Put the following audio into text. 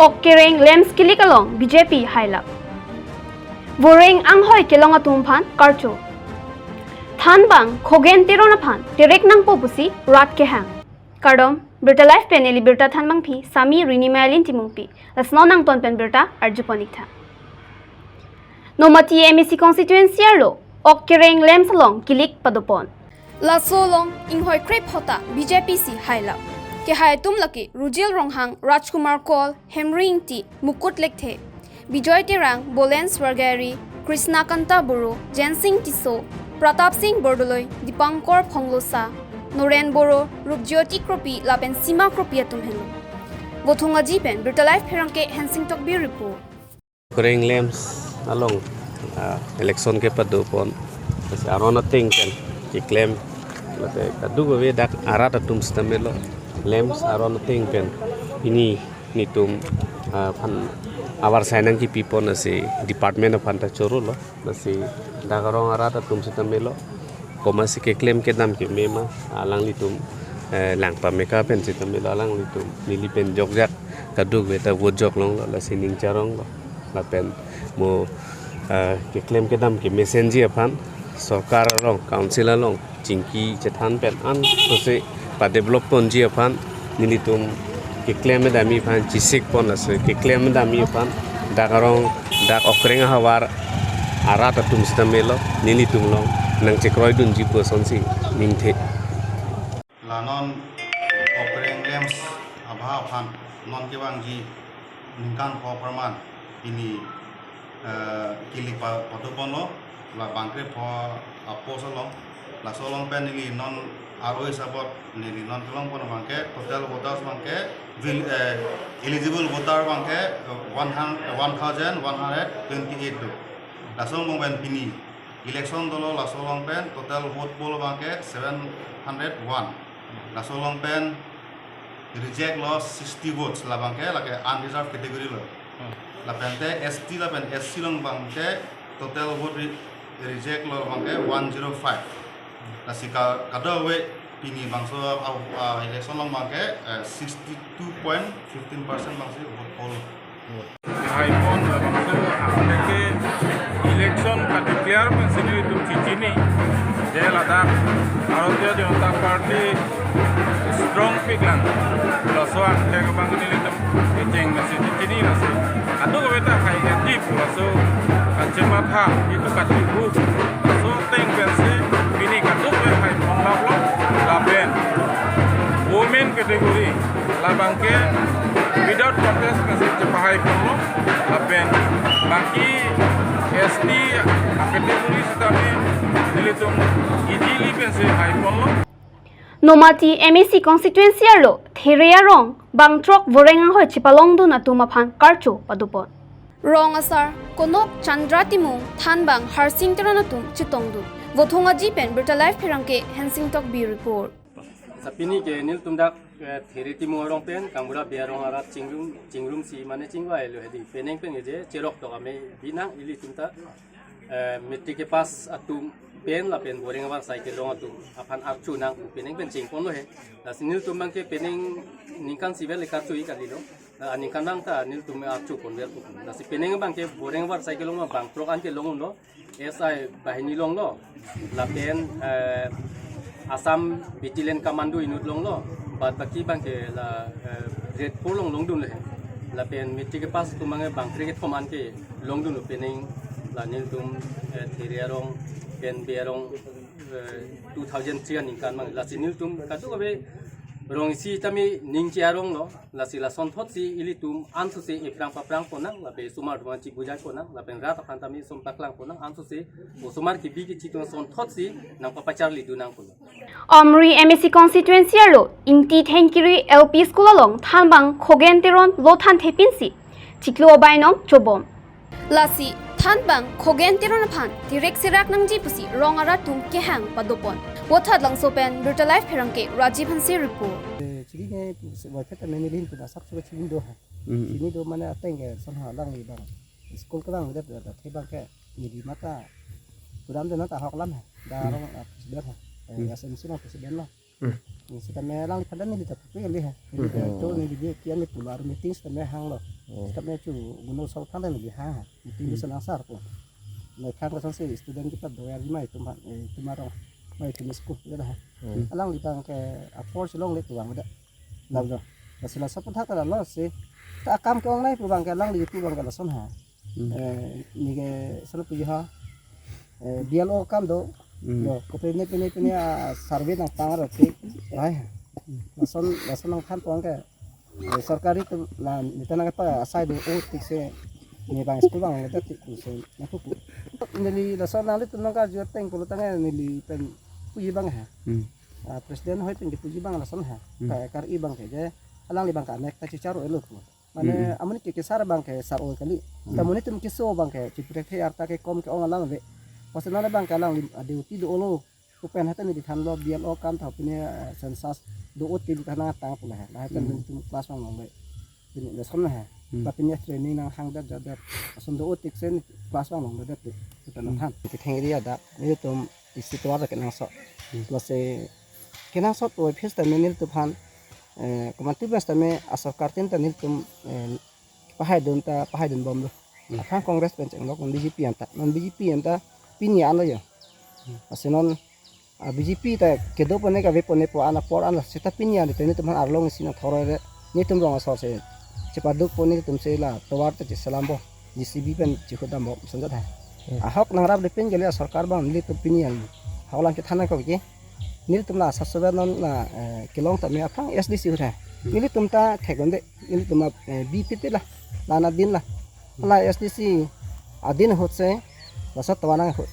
Okkereng lems kilikalong BJP hailap. Voreng anghoi kelong atumpan karcho. Thanbang khogen tironapan direk nang popusi rat kehang. Kardom berta life pen eli berta thanbang phi sami rinimalin timungpi. Lasno nang ton pen berta arjupanik tha. Nomati MEC constituency arlo Okkereng lems long kilik padopon. Lasolong inghoi krep hota BJP si hailap. के हाय तुम लकी रुजिल रोंगहांग राजकुमार call hammering T मुकुट लेखे विजय टेरांग बोलेन स्वर्गेरी कृष्णाकांता बोरो जेनसिंग टिसो प्रताप सिंह बरदोलोय दीपांकर फंगलोसा नोरेन बोरो रूपज्योति क्रोपी लापेन सीमा क्रोपी तुम हेलो बोथुंगा जीपेन ब्रिटलाइफ फेरंके हेंसिंग टॉकबी report Kering lems along election ke padupon kasi aron ating kan iklem late kadugo we dak arata tum stamelo lems aron ating pen ini nitum pan awar sainang ki pipon asi department of anta choro lo asi dagarong arata tum stamelo komasi ke claim ke dam ki mema alang litum lang pa meka pen sitamelo alang litum nili pen jogjak kadug we ta wojok long la sining charong lo lapen mo ke claim ke dam ke messenger pan sarkar long council long chingki chethan pen an sose pa develop pon ji pan nilitum ke claim da mi pan chisik pon as ke claim da mi pan dagarong dak okreng hawar arata tum stamelo nilitum long nang chekroy dun ji person si ningthe lanon okreng lems abha pan non ke bang ji ningkan ko perman ini kilik padopono la bangkre po aposolong la solong pen ini non aroi sabot ni non tolong pono bangke total voters bangke eligible voter bangke 1128 la solong pen pini election dolo la solong pen total vote poll bangke 701 la solong pen reject loss 60 votes la bangke la ke unreserved category lo la pente ST la pen SC long bangke total vote reject lo bangke 105 la sika kadawe pini bangso election long bangke 62.15% bangsi vote poll iPhone bangso apalagi election ka declare pensini itu cicini je ladak Bharatiya Janata Party strong piglan lasoan ke bang nilitum ejeng masih cicini nasi adu beta kai deep laso kacematha itu katibu so teng pensi bini katuk we kai monglaplo laben women category labangke without contest masih cepahai kono laben baki SD category sitame nilitum idili pensi hai kono Nomati MEC constituency arlo thereya rong bangtrok vorengang hoi chipalong du natumaphan karcho padupon rong asar konok chandra timung thanbang harsing teranatum chitongdu vothonga jipen berta life phirangke hensing tok bi report sapini ke nil tumdak there timung rong pen kambura biarong arat chingrum si mane chingwa elo hedi peneng pen je cherok to ame binang ili tumta metric ke pas atum pen la pen boring awar cycle long atum apan archu nang peneng pen ching pon lo he la sinil tumbang ke peneng ningkan sivel le karchu i kalilo ningkan bang ta nil tum archu pon ber la si peneng bang ke boring awar cycle long bang trok an ke long no SI bahini long lo la pen Asam Bitilen Kamando inut long lo bad baki bang ke la red polong long dun le la pen metric pas tumange bang cricket command ke long dun pening la nil tum theriarong pen berong 2003 ningkan mang la sinil tum katu be rong si tami ningchiarong no la sila son thot si ilitum ansu se ekrang paprang ponang la be sumar dwanchi bujai ponang la pen rat kan tami som paklang ponang ansu se sumar ki bi ki chiton son thot si nang papachar li dunang ponang Omri MEC constituency arlo inti thankiri LP school along thanbang khogen teron lo than thepinsi chiklo bainom chobom lasi thanbang khogen teron phan direk sirak nangji pusi rongara tum ke hang padopon wothat lang sopen brutal life phirangke Rajiv Hansi report chigi ne wa theta me milin ku da sak chu chigi do ha ini do mana ateng ke son ha lang ni bang school ka bang da the bang ke ni di mata kudam de nata hok lam ha da rong presiden ha SMC no presiden lo ni sita me lang padan ni ta pe li ha ni to ni di kian ni pular meeting sta me hang lo Tapi cu gunung sol kan lebih hang, tinggi senasar pun. Mereka kan sih student kita doa lima itu marong, mai tulis ku, ya dah. Alang di bang ke apor silong le tuang ada, lalu. Masalah saput hak ada lah sih. Tak akam ke orang lain bang ke alang di itu bang ke lason ha. Ni ke selalu puji ha. Biar lo kam do, yo, kopene survei nang tangar oke, lah. Lason nang kan tuang ke. Sarkari tu lah, kita nak apa asai do tik se ni bang school bang ada tik se nak tu. Nili lason nang itu nang kerja teng kalau tengah nili pen puji bang ha. Presiden hoi pen puji bang lason ha. Kayak kari bang ke alang li bang ka nek ta cicaro elok. Mane amun ke sar bang ke sar ol kali. Tamun itu mungkin so bang ke cipre ke arta ke kom ke orang alang be. Pasal bang ka alang ada uti do olo. Kupen hatan di than lo biar lo kan tau punya sensas do uti di tanah tang pula lah kan bentuk kelas mang ngombe ini leson lah tapi ni training nang hang dat asun do uti sen kelas mang ngombe dat kita nang han kita hang dia ada ni tu isi tu ada kenang so klase kenang so tu phis ta menil tu phan komanti bas ta me asar kartin ta nil tum pahai don bom lo kan kongres penceng lo kon BJP anta non BJP anta pinya lo ya asinon BJP ta kedo pone ka ve pone po ana por ana seta pinya de tene tuman arlong sina thore ni tum rong asor se cepaduk pone tum se la tawar ta salambo JCB pen chikhoda mo sanjat hai ahok nangrab de pen gele sarkar bang ni tum pinya hawlang ke thana ko ke ni tum la sasoba non la kilong ta me athang SDC hura ni tum ta thegonde ni tum BP te la lana din la SDC adin hotse basat tawana hot